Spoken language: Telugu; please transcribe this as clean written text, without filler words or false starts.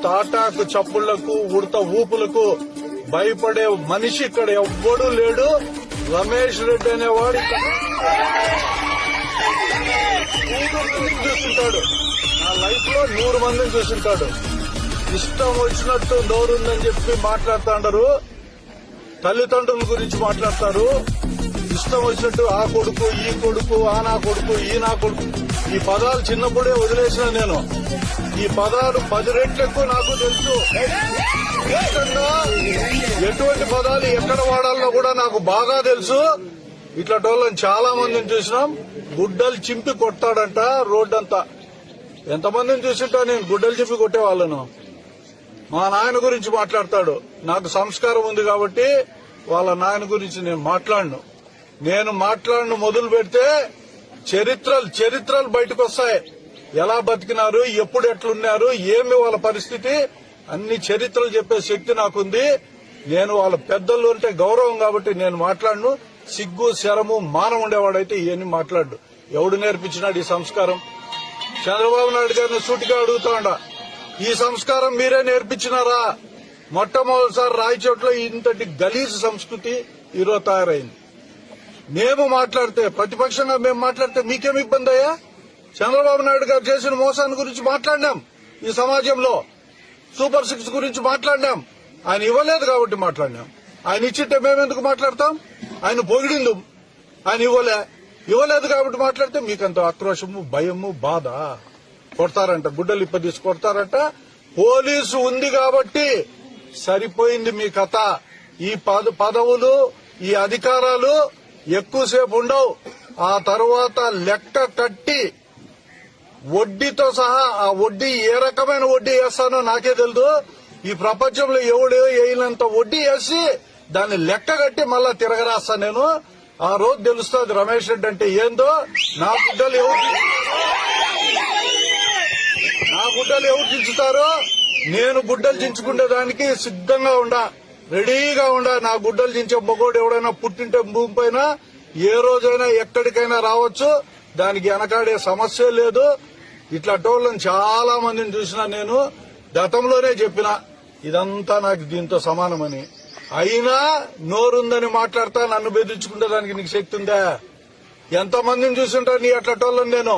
తాటాకు చప్పుళ్లకు ఉడత ఊపులకు భయపడే మనిషి ఇక్కడ ఎవ్వడూ లేడు. రమేష్ రెడ్డి అనేవాడు చూస్తుంటాడు. నా లైఫ్ లో 100 మందిని చూస్తుంటాడు. ఇష్టం వచ్చినట్టు నోరుందని చెప్పి మాట్లాడుతుంటారు. తల్లిదండ్రుల గురించి మాట్లాడతారు. ఇష్టం వచ్చినట్టు ఆ కొడుకు, ఈ కొడుకు, ఆ నా కొడుకు, ఈ నా కొడుకు. ఈ పదాలు చిన్నప్పుడే వదిలేసిన నేను. ఈ పదాలు 10 రెట్లు ఎక్కువ నాకు తెలుసు. ఎటువంటి పదాలు ఎక్కడ వాడాలో కూడా నాకు బాగా తెలుసు. ఇట్లాంటి వాళ్ళని చాలా మందిని చూసినాం. గుడ్డలు చింపి కొట్టాడంట రోడ్డంతా. ఎంతమందిని చూసింటా నేను గుడ్డలు చింపి కొట్టే వాళ్ళను. మా నాయన గురించి మాట్లాడతాడు. నాకు సంస్కారం ఉంది కాబట్టి వాళ్ళ నాయన గురించి నేను మాట్లాడను. మొదలు పెడితే చరిత్రలు బయటకు వస్తాయి. ఎలా బతికినారు, ఎప్పుడు ఎట్లున్నారు, ఏమి వాళ్ళ పరిస్థితి, అన్ని చరిత్రలు చెప్పే శక్తి నాకుంది. నేను వాళ్ళ పెద్దలు అంటే గౌరవం కాబట్టి నేను మాట్లాడను. సిగ్గు శరము మానం ఉండేవాడైతే ఇవన్నీ మాట్లాడు. ఎవడు నేర్పించినాడు ఈ సంస్కారం? చంద్రబాబు నాయుడు గారిని సూటిగా అడుగుతాండా, ఈ సంస్కారం మీరే నేర్పించినారా? మొట్టమొదటిసారి రాయచోట్లో ఇంతటి గలీజు సంస్కృతి ఈరోజు తయారైంది. మేము మాట్లాడితే, ప్రతిపక్షంగా మేము మాట్లాడితే మీకేం ఇబ్బంది అయ్యా? చంద్రబాబు నాయుడు గారు చేసిన మోసాన్ని గురించి మాట్లాడినాం. ఈ సమాజంలో సూపర్ 6 గురించి మాట్లాడినాం. ఆయన ఇవ్వలేదు కాబట్టి మాట్లాడినాం. ఆయన ఇచ్చింటే మేమెందుకు మాట్లాడతాం? ఆయన పొగిడిందు, ఆయన ఇవ్వలేదు కాబట్టి మాట్లాడితే మీకంత ఆక్రోశము, భయము, బాధ. కొడతారంట, గుడ్డలు ఇప్పదీసి కొడతారంట. పోలీసు ఉంది కాబట్టి సరిపోయింది మీ కథ. ఈ పదవులు, ఈ అధికారాలు ఎక్కువసేపు ఉండవు. ఆ తర్వాత లెక్క కట్టి వడ్డీతో సహా, ఆ వడ్డీ ఏ రకమైన వడ్డీ వేస్తానో నాకే తెలుసు. ఈ ప్రపంచంలో ఎవడో వేయనంత వడ్డీ వేసి దాన్ని లెక్క కట్టి మళ్ళా తిరగరాస్తా నేను. ఆ రోజు తెలుస్తుంది రమేష్ రెడ్డి అంటే ఏందో. నా గుడ్డలు ఎవరు చించుతారో నేను గుడ్డలు చించుకునే దానికి సిద్ధంగా రెడీగా నా గుడ్డలు చించే మొగోడు ఎవడైనా పుట్టింటే భూమి పైన ఏ రోజైనా ఎక్కడికైనా రావచ్చు. దానికి వెనకాడే సమస్య లేదు. ఇట్లా టోళ్ళని చాలా మందిని చూసినా నేను. గతంలోనే చెప్పిన ఇదంతా నాకు దీంతో సమానమని. అయినా నోరుందని మాట్లాడతా నన్ను బెదిరించుకునే దానికి నీకు శక్తి ఉందా? ఎంతమందిని చూసింటా నీ అట్లా టోళ్ళని నేను.